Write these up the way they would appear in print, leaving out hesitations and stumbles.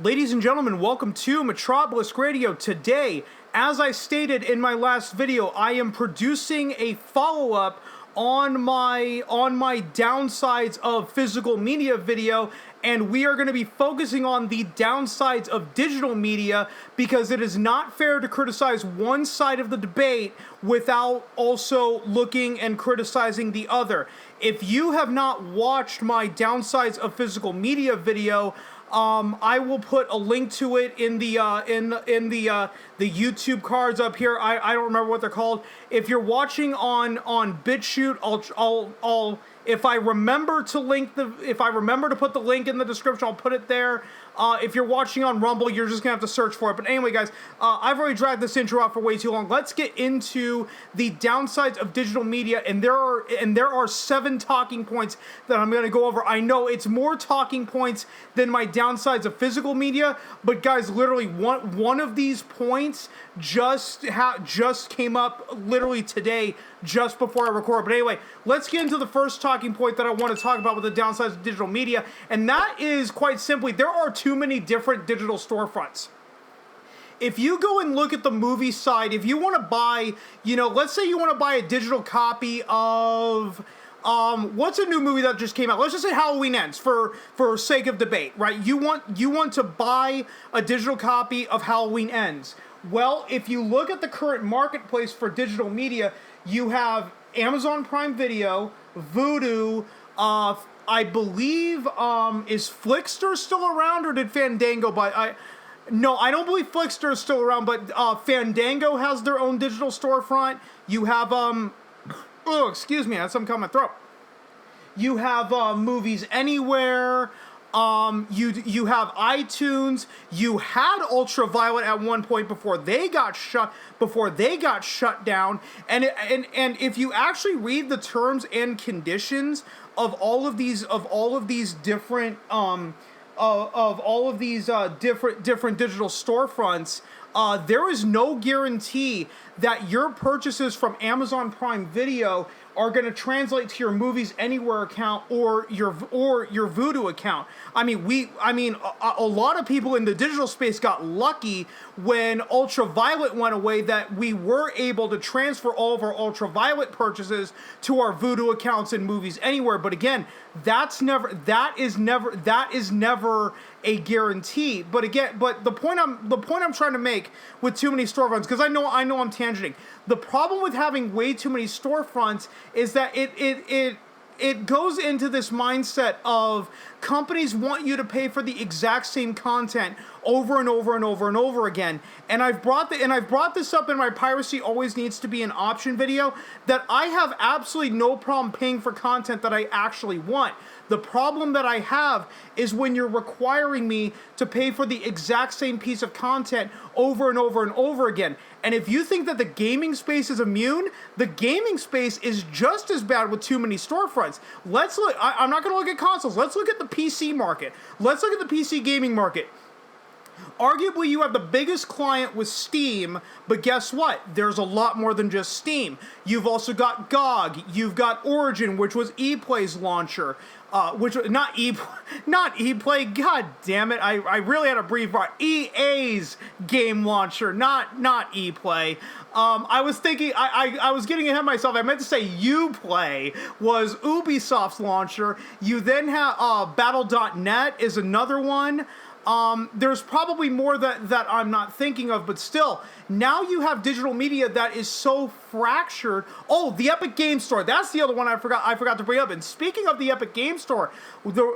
Ladies and gentlemen, welcome to Metropolis Radio. Today, as I stated in my last video, I am producing a follow-up on my downsides of physical media video, and we are going to be focusing on the downsides of digital media because it is not fair to criticize one side of the debate without also looking and criticizing the other. If you have not watched my downsides of physical media video, I will put a link to it in the YouTube cards up here. I don't remember what they're called. If you're watching on BitChute, I'll if I remember to put the link in the description, I'll put it there. If you're watching on Rumble, you're just gonna have to search for it. But anyway, guys, I've already dragged this intro out for way too long. Let's get into the downsides of digital media, and there are 7 talking points that I'm gonna go over. I know it's more talking points than my downsides of physical media, but guys, literally one of these points just came up literally today, just before I record. But anyway, let's get into the first talking point that I want to talk about with the downsides of digital media, and that is quite simply there are too many different digital storefronts. If you go and look at the movie side, if you want to buy, let's say you want to buy a digital copy of what's a new movie that just came out? Let's just say Halloween Ends for sake of debate, right? You want to buy a digital copy of Halloween Ends. Well, if you look at the current marketplace for digital media, you have Amazon Prime Video, Vudu, I believe, is Flixster still around, or did Fandango buy? No, I don't believe Flixster is still around, but Fandango has their own digital storefront. You have, excuse me, I had something caught in my throat. You have Movies Anywhere. You have iTunes. You had Ultraviolet at one point before they got shut down. And if you actually read the terms and conditions of all of these different different digital storefronts, there is no guarantee that your purchases from Amazon Prime Video are going to translate to your Movies Anywhere account or your Vudu account. I mean, a lot of people in the digital space got lucky when Ultraviolet went away, that we were able to transfer all of our Ultraviolet purchases to our Vudu accounts and Movies Anywhere. But again, that is never a guarantee. But the point I'm trying to make with too many storefronts, because I know I'm tangenting. The problem with having way too many storefronts is that it goes into this mindset of companies want you to pay for the exact same content over and over and over and over again. And I've brought this up in my Piracy Always Needs to Be an Option video, that I have absolutely no problem paying for content that I actually want. The problem that I have is when you're requiring me to pay for the exact same piece of content over and over and over again. And if you think that the gaming space is immune, the gaming space is just as bad with too many storefronts. Let's look. I'm not going to look at consoles. Let's look at the PC market. Let's look at the PC gaming market. Arguably, you have the biggest client with Steam, but guess what? There's a lot more than just Steam. You've also got GOG. You've got Origin, which was ePlay's launcher. Not ePlay. God damn it! I really had a brief part. EA's game launcher, not ePlay. I was thinking, I was getting ahead of myself. I meant to say Uplay was Ubisoft's launcher. You then have Battle.net is another one. There's probably more that I'm not thinking of, but still, now you have digital media that is so fractured. Oh, the Epic Game Store. That's the other one I forgot to bring up. And speaking of the Epic Game Store, going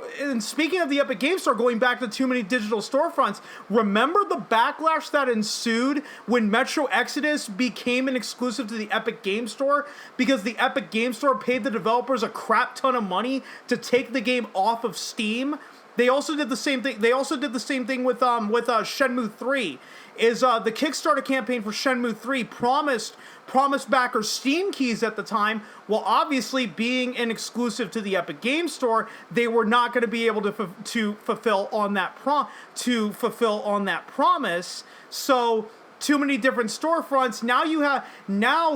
back to too many digital storefronts, remember the backlash that ensued when Metro Exodus became an exclusive to the Epic Game Store because the Epic Game Store paid the developers a crap ton of money to take the game off of Steam? They also did the same thing. With Shenmue 3. The Kickstarter campaign for Shenmue 3 promised backers Steam keys at the time. Well, obviously, being an exclusive to the Epic Game Store, they were not going to be able to fulfill on that promise. So, too many different storefronts. Now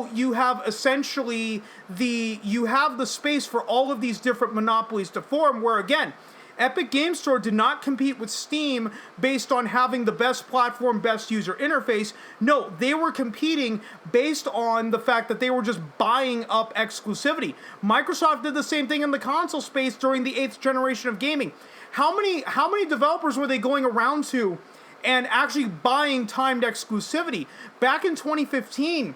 you have essentially the space for all of these different monopolies to form. Where again, Epic Games Store did not compete with Steam based on having the best platform, best user interface. No, they were competing based on the fact that they were just buying up exclusivity. Microsoft did the same thing in the console space during the 8th generation of gaming. How many developers were they going around to and actually buying timed exclusivity? Back in 2015,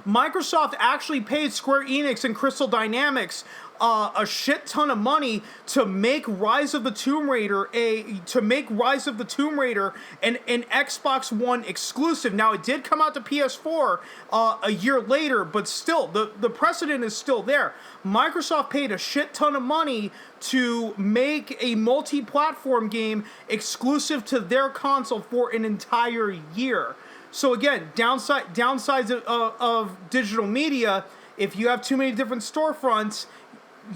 Microsoft actually paid Square Enix and Crystal Dynamics a shit ton of money to make Rise of the Tomb Raider an Xbox One exclusive. Now, it did come out to PS4 a year later, but still, the precedent is still there. Microsoft paid a shit ton of money to make a multi-platform game exclusive to their console for an entire year. So again, downsides of digital media: if you have too many different storefronts,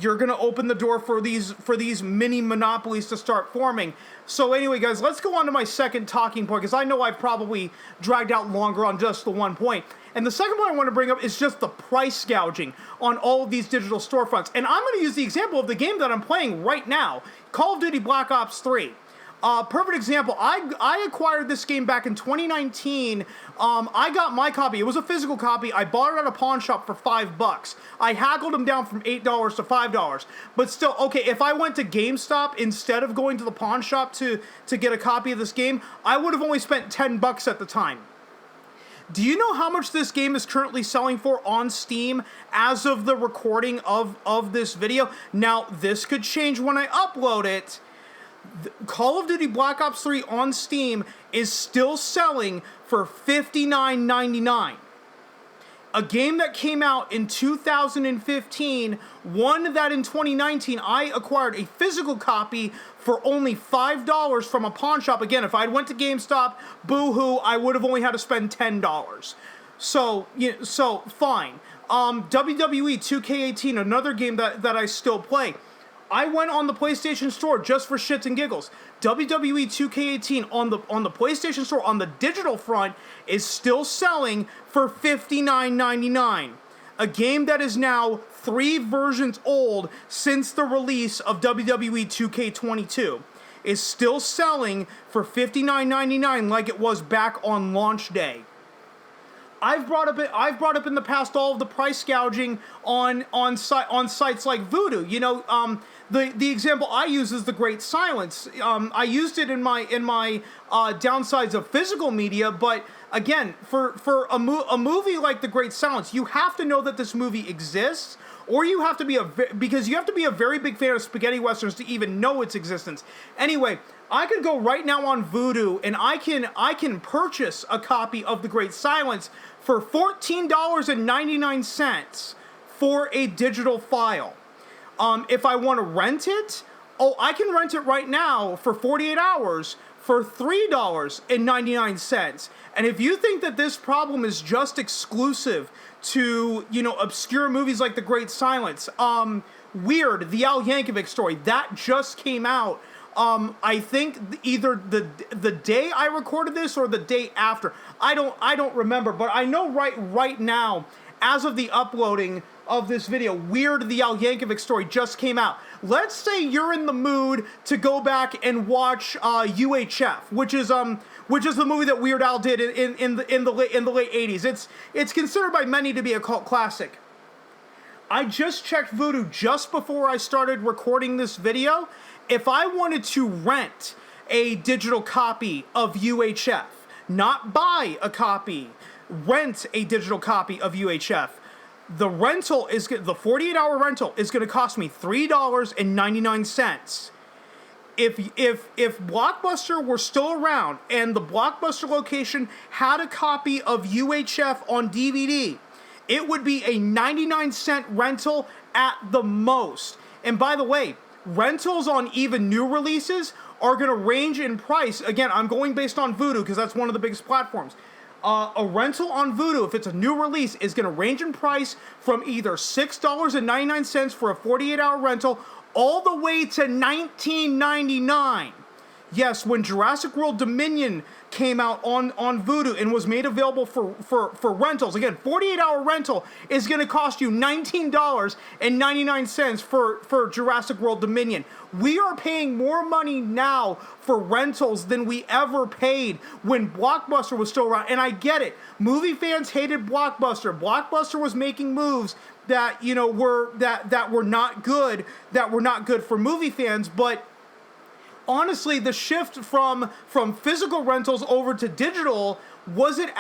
you're going to open the door for these mini monopolies to start forming. So anyway, guys, let's go on to my second talking point, because I know I've probably dragged out longer on just the one point. And the second point I want to bring up is just the price gouging on all of these digital storefronts. And I'm going to use the example of the game that I'm playing right now, Call of Duty Black Ops 3. Perfect example. I acquired this game back in 2019. I got my copy. It was a physical copy. I bought it at a pawn shop for $5. I haggled them down from $8 to $5. But still, okay, if I went to GameStop instead of going to the pawn shop to get a copy of this game, I would have only spent $10 at the time. Do you know how much this game is currently selling for on Steam as of the recording of this video? Now, this could change when I upload it. Call of Duty Black Ops 3 on Steam is still selling for $59.99. A game that came out in 2015, one that in 2019 I acquired a physical copy for only $5 from a pawn shop. Again, if I went to GameStop, boo-hoo, I would have only had to spend $10. So fine. WWE 2K18, another game that I still play. I went on the PlayStation Store just for shits and giggles. WWE 2K18 on the PlayStation Store on the digital front is still selling for $59.99. A game that is now 3 versions old since the release of WWE 2K22 is still selling for $59.99 like it was back on launch day. I've brought up in the past all of the price gouging on sites like Voodoo. You know, the example I use is The Great Silence. I used it in my downsides of physical media, but again, for a movie like The Great Silence, you have to know that this movie exists, or you have to be because you have to be a very big fan of spaghetti westerns to even know its existence. Anyway, I could go right now on Voodoo and I can purchase a copy of The Great Silence for $14.99 for a digital file. If I want to rent it, I can rent it right now for 48 hours for $3.99. And if you think that this problem is just exclusive to, obscure movies like The Great Silence, Weird, the Al Yankovic story, that just came out. I think either the day I recorded this or the day after. I don't remember, but I know right now, as of the uploading of this video, Weird, the Al Yankovic story just came out. Let's say you're in the mood to go back and watch UHF, which is the movie that Weird Al did in the late 80s. It's considered by many to be a cult classic. I just checked Voodoo just before I started recording this video. If I wanted to rent a digital copy of UHF, not buy a copy, rent a digital copy of UHF, the 48-hour rental is going to cost me $3.99. If Blockbuster were still around and the Blockbuster location had a copy of UHF on DVD, it would be a 99-cent rental at the most. And by the way, rentals on even new releases are going to range in price. Again, I'm going based on Vudu because that's one of the biggest platforms. A rental on Vudu, if it's a new release, is going to range in price from either $6.99 for a 48-hour rental all the way to $19.99. Yes, when Jurassic World Dominion came out on Vudu and was made available for rentals, again, 48-hour rental is going to cost you $19.99 for Jurassic World Dominion. We are paying more money now for rentals than we ever paid when Blockbuster was still around. And I get it. Movie fans hated Blockbuster. Blockbuster was making moves that, you know, were not good, for movie fans, but honestly, the shift from physical rentals over to digital, was it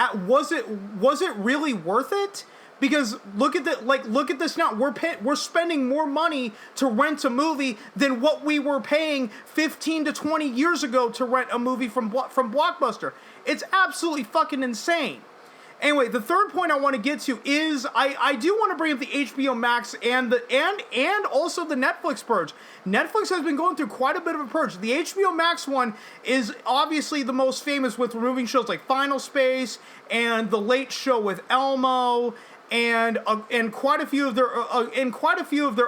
really worth it? Because look at this now. We're spending more money to rent a movie than what we were paying 15 to 20 years ago to rent a movie from Blockbuster. It's absolutely fucking insane. Anyway, the third point I want to get to is I do want to bring up the HBO Max and also the Netflix purge. Netflix has been going through quite a bit of a purge. The HBO Max one is obviously the most famous, with removing shows like Final Space and The Late Show with Elmo and quite a few of their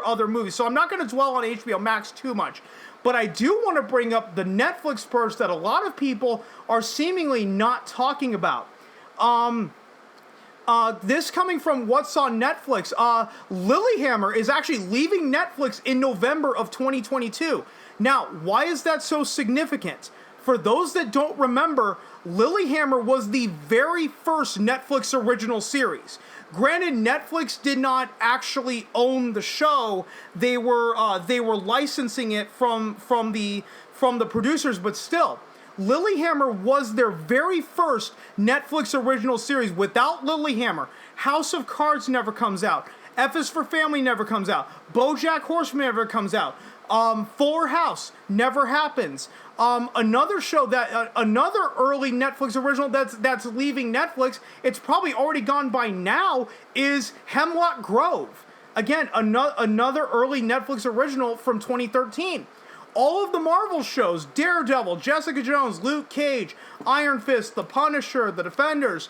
other movies. So I'm not going to dwell on HBO Max too much. But I do want to bring up the Netflix purge that a lot of people are seemingly not talking about. This coming from What's on Netflix. Lilyhammer is actually leaving Netflix in November of 2022. Now, why is that so significant? For those that don't remember, Lilyhammer was the very first Netflix original series. Granted, Netflix did not actually own the show; they were licensing it from the producers, but still. Lilyhammer was their very first Netflix original series. Without Lilyhammer, House of Cards never comes out. F is for Family never comes out. BoJack Horseman never comes out. Fuller House never happens. Another show another early Netflix original that's leaving Netflix, it's probably already gone by now, is Hemlock Grove. Again, another early Netflix original from 2013. All of the Marvel shows, Daredevil, Jessica Jones, Luke Cage, Iron Fist, The Punisher, The Defenders.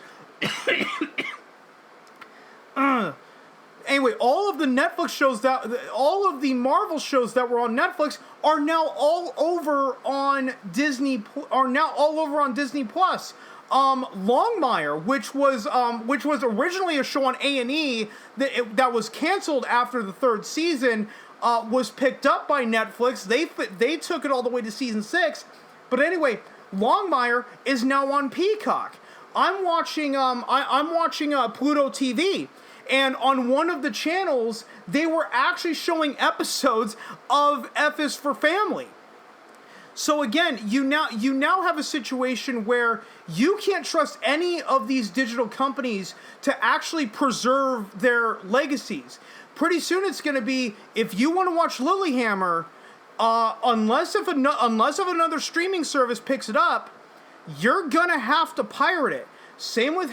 Anyway, all of the Marvel shows that were on Netflix are now all over on Disney Plus. Longmire, which was originally a show on A&E that was canceled after the third season, was picked up by Netflix. They took it all the way to season 6. But anyway, Longmire is now on Peacock. I'm watching Pluto TV, and on one of the channels they were actually showing episodes of F is for Family. So again, you now have a situation where you can't trust any of these digital companies to actually preserve their legacies. Pretty soon it's going to be, if you want to watch Lilyhammer, unless if another streaming service picks it up, you're gonna have to pirate it. Same with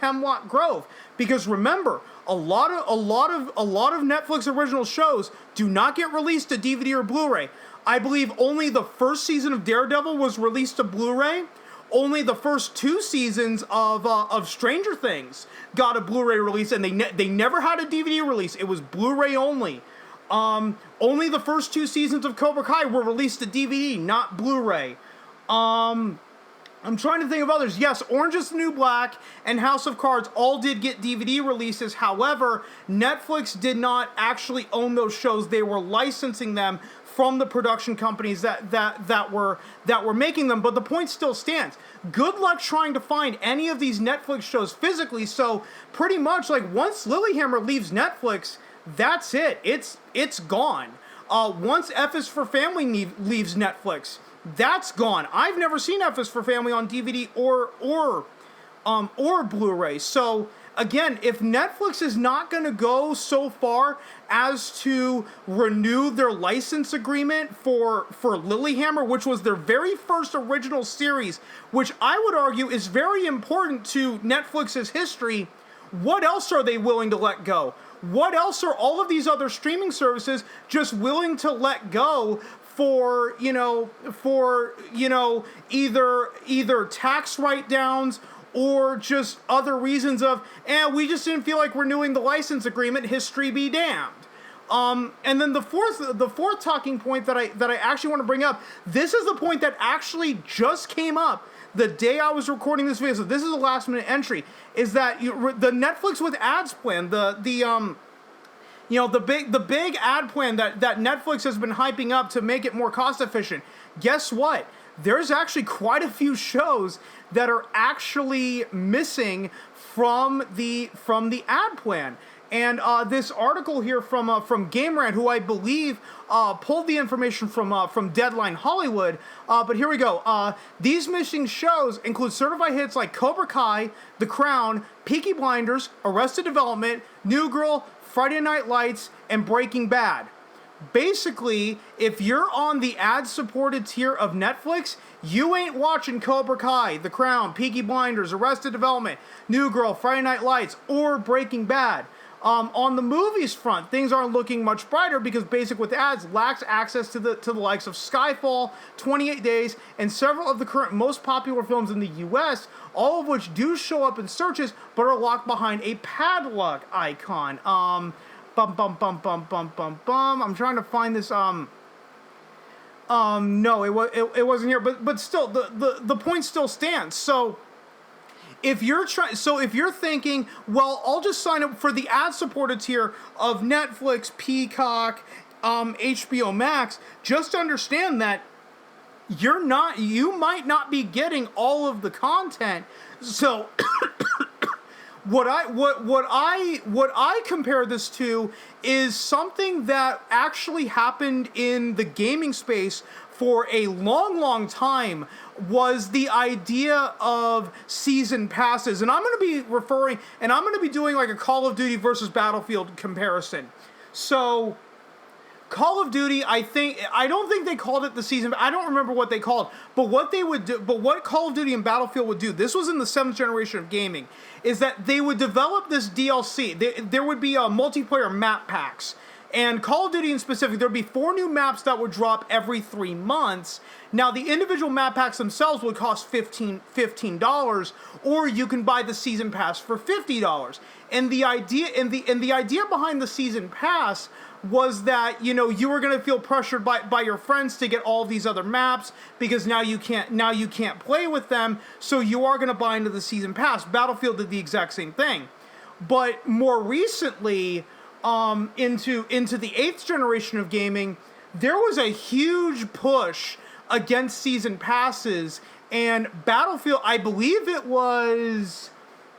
Hemlock Grove, because remember, a lot of Netflix original shows do not get released to DVD or Blu-ray. I believe only the first season of Daredevil was released to Blu-ray. Only the first 2 seasons of Stranger Things got a Blu-ray release, and they never had a DVD release. It was Blu-ray only. Only the first 2 seasons of Cobra Kai were released to DVD, not Blu-ray. I'm trying to think of others. Yes, Orange is the New Black and House of Cards all did get DVD releases. However, Netflix did not actually own those shows. They were licensing them from the production companies that were making them. But the point still stands. Good luck trying to find any of these Netflix shows physically. So pretty much, like, once Lilyhammer leaves Netflix, that's it. It's gone. Once F is for Family leaves Netflix, that's gone. I've never seen F is for Family on DVD or Blu-ray. So again, if Netflix is not going to go so far as to renew their license agreement for Lilyhammer, which was their very first original series, which I would argue is very important to Netflix's history, what else are they willing to let go? What else are all of these other streaming services just willing to let go for either tax write-downs or just other reasons of, we just didn't feel like renewing the license agreement, history be damned. And then the fourth talking point that I actually want to bring up. This is the point that actually just came up the day I was recording this video. So this is a last minute entry. Is that the Netflix with ads plan, the big ad plan that Netflix has been hyping up to make it more cost efficient. Guess what? There's actually quite a few shows that are actually missing from the ad plan. And this article here from Game Rant, who I believe pulled the information from Deadline Hollywood. But here we go. These missing shows include certified hits like Cobra Kai, The Crown, Peaky Blinders, Arrested Development, New Girl, Friday Night Lights, and Breaking Bad. Basically, if you're on the ad-supported tier of Netflix, you ain't watching Cobra Kai, The Crown, Peaky Blinders, Arrested Development, New Girl, Friday Night Lights, or Breaking Bad. On the movies front, things aren't looking much brighter because Basic with Ads lacks access to the likes of Skyfall, 28 Days, and several of the current most popular films in the US, all of which do show up in searches but are locked behind a padlock icon. I'm trying to find this. No, it wasn't here, but still, the point still stands. So if you're thinking, well, I'll just sign up for the ad-supported tier of Netflix, Peacock, HBO Max, just understand that you might not be getting all of the content. So what I compare this to is something that actually happened in the gaming space for a long, long time, was the idea of season passes. And I'm going to be doing like a Call of Duty versus Battlefield comparison. So Call of Duty, I don't think they called it the season. I don't remember what they called, but what Call of Duty and Battlefield would do, this was in the 7th generation of gaming, is that they would develop this DLC. There would be multiplayer map packs. And Call of Duty in specific, there would be 4 new maps that would drop every 3 months. Now, the individual map packs themselves would cost $15, or you can buy the season pass for $50. And the idea behind the season pass was that, you were going to feel pressured by your friends to get all these other maps because now you can't play with them, so you are going to buy into the season pass. Battlefield did the exact same thing. But more recently, into the 8th generation of gaming, there was a huge push against season passes, and Battlefield, I believe it was,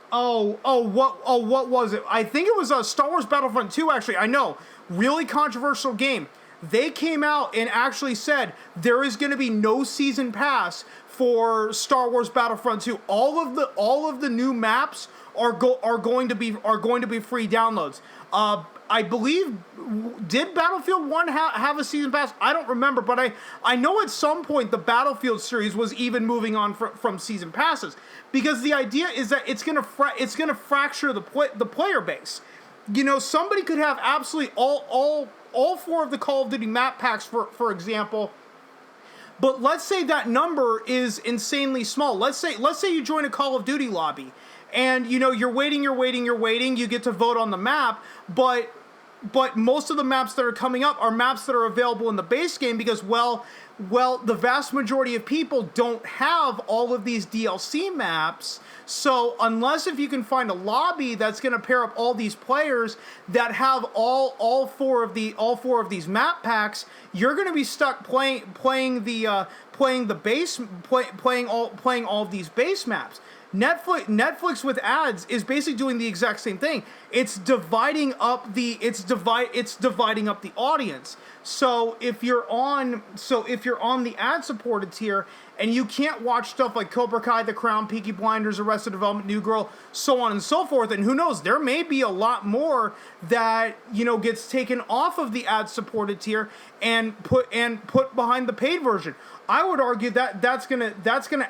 what was it? I think it was Star Wars Battlefront 2, actually. I know, really controversial game. They came out and actually said there is going to be no season pass for Star Wars Battlefront 2. All of the new maps are going to be free downloads. I believe, did Battlefield 1 have a season pass? I don't remember, but I know at some point the Battlefield series was even moving on from season passes, because the idea is that it's gonna fracture the player base. Somebody could have absolutely all 4 of the Call of Duty map packs, for example. But let's say that number is insanely small. Let's say you join a Call of Duty lobby, and you're waiting. You get to vote on the map, but most of the maps that are coming up are maps that are available in the base game because, well, the vast majority of people don't have all of these DLC maps. So unless if you can find a lobby that's going to pair up all these players that have all four of these map packs, you're going to be stuck playing all of these base maps. Netflix with ads is basically doing the exact same thing. It's dividing up the audience. So if you're on the ad supported tier and you can't watch stuff like Cobra Kai, The Crown, Peaky Blinders, Arrested Development, New Girl, so on and so forth, and who knows, there may be a lot more that gets taken off of the ad supported tier and put behind the paid version. I would argue that that's gonna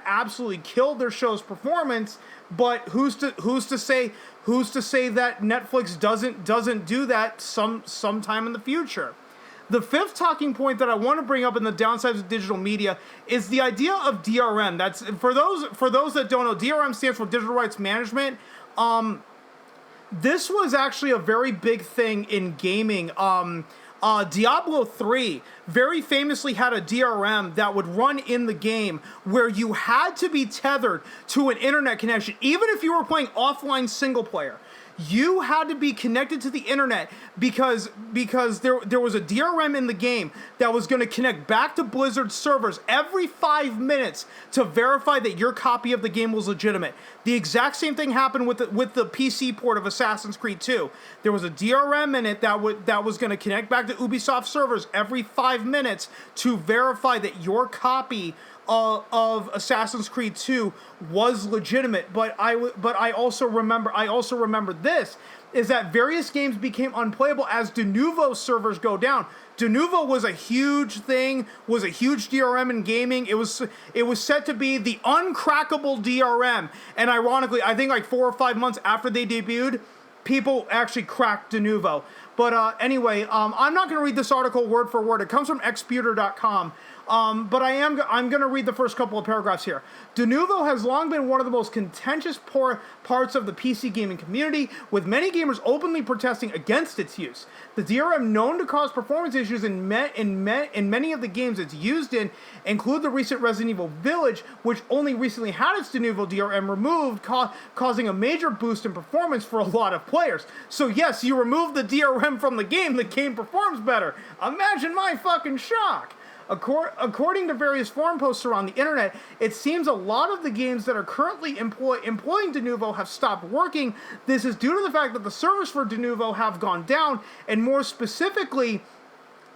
absolutely kill their show's performance. But who's to say that Netflix doesn't do that sometime in the future? The 5th talking point that I want to bring up in the downsides of digital media is the idea of DRM. That's for those that don't know, DRM stands for Digital Rights Management. This was actually a very big thing in gaming. Diablo 3 very famously had a DRM that would run in the game where you had to be tethered to an internet connection. Even if you were playing offline single player, you had to be connected to the internet because there was a DRM in the game that was going to connect back to Blizzard servers every 5 minutes to verify that your copy of the game was legitimate. The exact same thing happened with the PC port of Assassin's Creed 2. There was a DRM in it that was going to connect back to Ubisoft servers every 5 minutes to verify that your copy of Assassin's Creed 2 was legitimate. But I also remember this is that various games became unplayable as de novo servers go down. De novo was a huge thing, was a huge DRM in gaming. It was set to be the uncrackable DRM, and ironically, I think like 4 or 5 months after they debuted, people actually cracked de novo. But anyway, I'm not going to read this article word for word. It comes from xbuter.com. But I'm going to read the first couple of paragraphs here. De novo has long been one of the most contentious parts of the PC gaming community, with many gamers openly protesting against its use. The DRM known to cause performance issues in many of the games it's used in include the recent Resident Evil Village, which only recently had its de novo DRM removed, causing a major boost in performance for a lot of players. So yes, you remove the DRM from the game performs better. Imagine my fucking shock. According to various forum posts around the internet, it seems a lot of the games that are currently employing de novo have stopped working. This is due to the fact that the servers for de novo have gone down, and more specifically,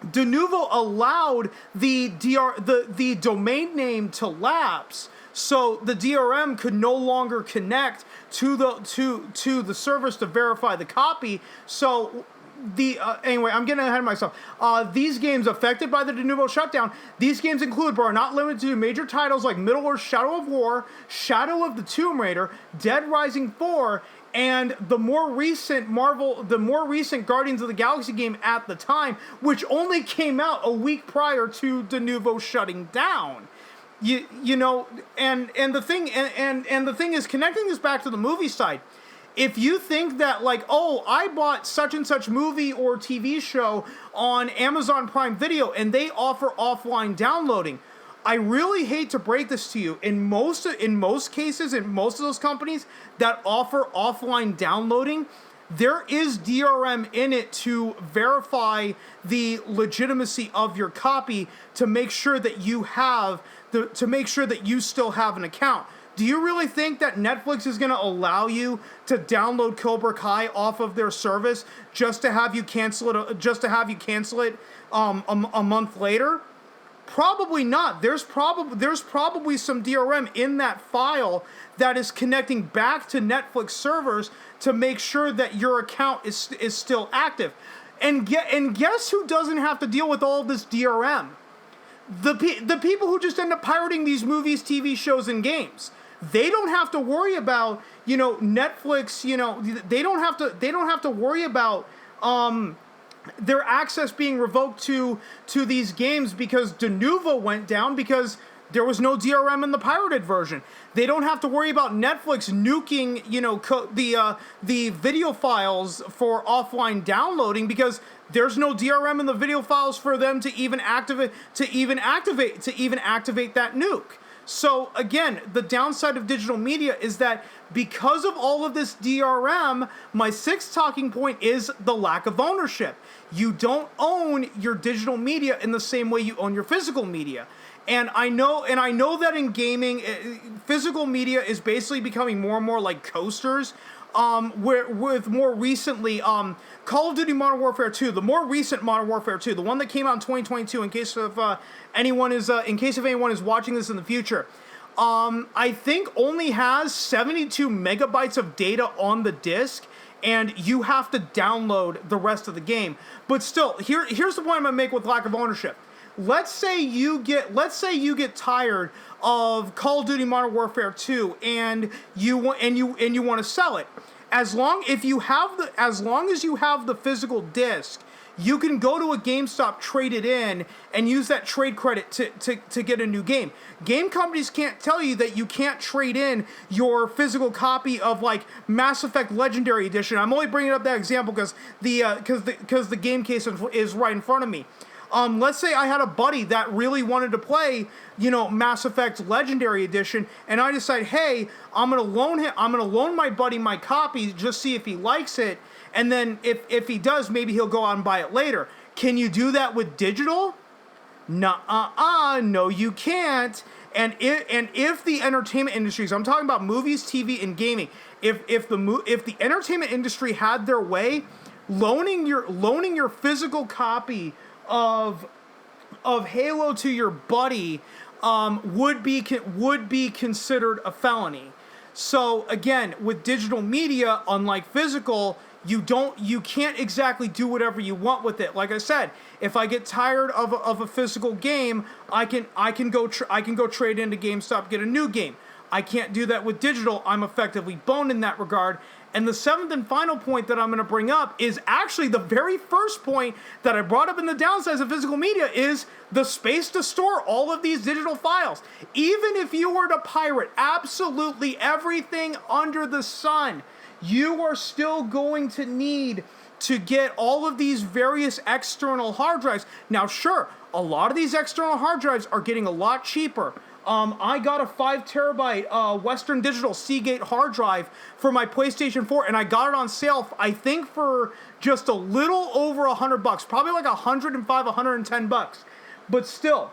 de novo allowed the domain name to lapse, so the DRM could no longer connect to the servers to verify the copy. So anyway, I'm getting ahead of myself. These games affected by the de novo shutdown, these games include, but are not limited to, major titles like Middle-earth Shadow of War, Shadow of the Tomb Raider, Dead Rising 4, and the more recent Guardians of the Galaxy game at the time, which only came out a week prior to de novo shutting down. You know, and the thing is, connecting this back to the movie side. If you think that, like, oh, I bought such and such movie or TV show on Amazon Prime Video and they offer offline downloading, I really hate to break this to you. In most cases, in most of those companies that offer offline downloading, there is DRM in it to verify the legitimacy of your copy to make sure that you still have an account. Do you really think that Netflix is going to allow you to download Cobra Kai off of their service just to have you cancel it? A month later? Probably not. There's probably some DRM in that file that is connecting back to Netflix servers to make sure that your account is still active. And guess who doesn't have to deal with all this DRM? The people who just end up pirating these movies, TV shows, and games. They don't have to worry about, Netflix, they don't have to worry about their access being revoked to these games because de novo went down because there was no DRM in the pirated version. They don't have to worry about Netflix nuking, the video files for offline downloading because there's no DRM in the video files for them to even activate that nuke. So again, the downside of digital media is that because of all of this DRM, my sixth talking point is the lack of ownership. You don't own your digital media in the same way you own your physical media. And I know that in gaming, physical media is basically becoming more and more like coasters. With more recently, Call of Duty Modern Warfare 2, the more recent Modern Warfare 2, the one that came out in 2022, in case anyone is watching this in the future, I think only has 72 megabytes of data on the disc, and you have to download the rest of the game. But still, here's the point I'm gonna make with lack of ownership. Let's say you get tired of Call of Duty Modern Warfare 2 and you want to sell it. As long as you have the physical disc, you can go to a GameStop, trade it in, and use that trade credit to get a new game. Game companies can't tell you that you can't trade in your physical copy of like Mass Effect Legendary Edition. I'm only bringing up that example because the game case is right in front of me. Let's say I had a buddy that really wanted to play, Mass Effect Legendary Edition, and I decide, hey, I'm gonna loan my buddy my copy, just see if he likes it, and then if he does, maybe he'll go out and buy it later. Can you do that with digital? No, you can't. And if the entertainment industries, I'm talking about movies, TV, and gaming, if the entertainment industry had their way, loaning your physical copy of Halo to your buddy would be considered a felony. So again, with digital media, unlike physical, you can't exactly do whatever you want with it. Like I said, if I get tired of a physical game, I can go trade into GameStop, get a new game. I can't do that with digital. I'm effectively boned in that regard. And the seventh and final point that I'm going to bring up is actually the very first point that I brought up in the downsides of physical media is the space to store all of these digital files. Even if you were to pirate absolutely everything under the sun, you are still going to need to get all of these various external hard drives. Now, sure, a lot of these external hard drives are getting a lot cheaper. I got a 5 terabyte Western Digital Seagate hard drive for my PlayStation 4, and I got it on sale, I think, for just a little over $100, probably like $105, $110. But still,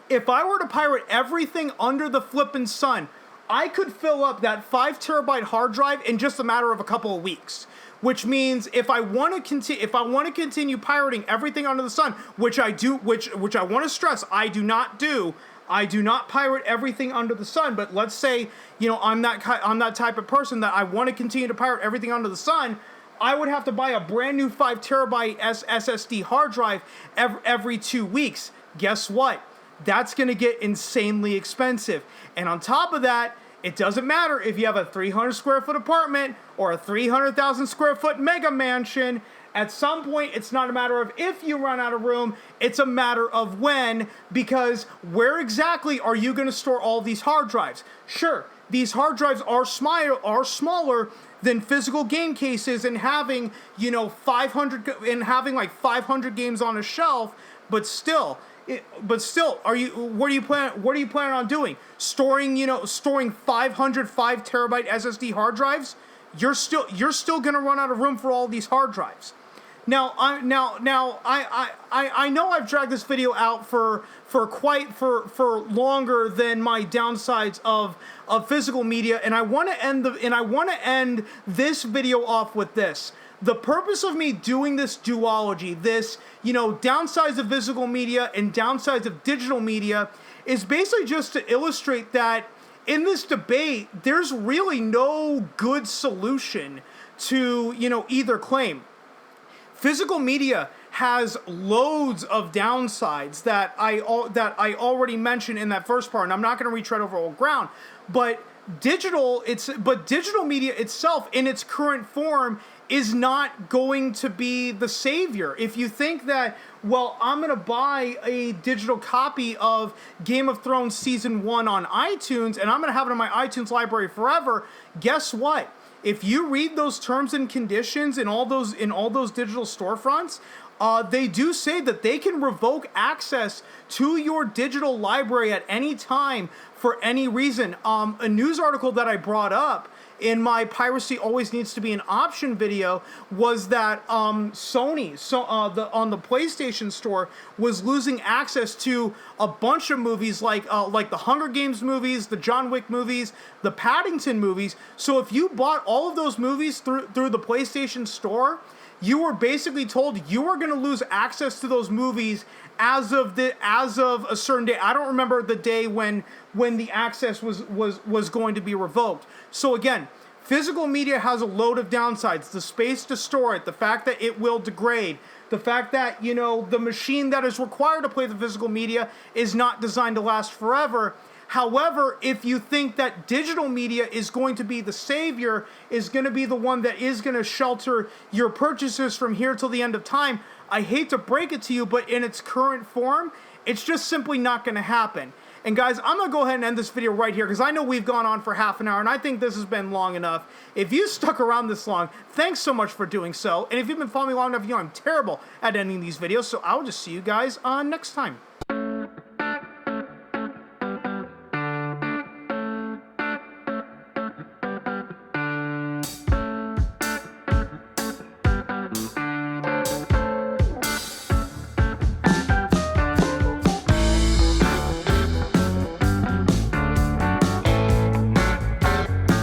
if I were to pirate everything under the flippin' sun, I could fill up that 5 terabyte hard drive in just a matter of a couple of weeks. Which means if I want to continue pirating everything under the sun, which I do, which I want to stress, I do not do. I do not pirate everything under the sun, but let's say, I'm that type of person that I want to continue to pirate everything under the sun. I would have to buy a brand new 5 terabyte SSD hard drive every 2 weeks. Guess what? That's going to get insanely expensive. And on top of that, it doesn't matter if you have a 300 square foot apartment or a 300,000 square foot mega mansion. At some point, it's not a matter of if you run out of room, it's a matter of when, because where exactly are you going to store all these hard drives? Sure, these hard drives are smaller than physical game cases and having, 500 games on a shelf, but still, what are you planning on doing? Storing 500 5 terabyte SSD hard drives? You're still going to run out of room for all these hard drives. Now I know I've dragged this video out for longer than my downsides of physical media, and I want to end this video off with this. The purpose of me doing this duology, this downsides of physical media and downsides of digital media, is basically just to illustrate that in this debate, there's really no good solution to either claim. Physical media has loads of downsides that I already mentioned in that first part, and I'm not going to retread over old ground. But digital media itself, in its current form, is not going to be the savior. If you think that, well, I'm going to buy a digital copy of Game of Thrones Season 1 on iTunes, and I'm going to have it in my iTunes library forever, guess what? If you read those terms and conditions in all those digital storefronts, they do say that they can revoke access to your digital library at any time for any reason. A news article that I brought up in my Piracy Always Needs to Be an Option video was that Sony, on the PlayStation Store, was losing access to a bunch of movies like the Hunger Games movies, the John Wick movies, the Paddington movies. So if you bought all of those movies through the PlayStation Store, you were basically told you were going to lose access to those movies as of a certain day. I don't remember the day when the access was going to be revoked. So again, physical media has a load of downsides. The space to store it, the fact that it will degrade, the fact that, the machine that is required to play the physical media is not designed to last forever. However, if you think that digital media is going to be the savior, is going to be the one that is going to shelter your purchases from here till the end of time, I hate to break it to you, but in its current form, it's just simply not going to happen. And guys, I'm going to go ahead and end this video right here because I know we've gone on for half an hour and I think this has been long enough. If you stuck around this long, thanks so much for doing so. And if you've been following me long enough, you know I'm terrible at ending these videos, so I'll just see you guys next time.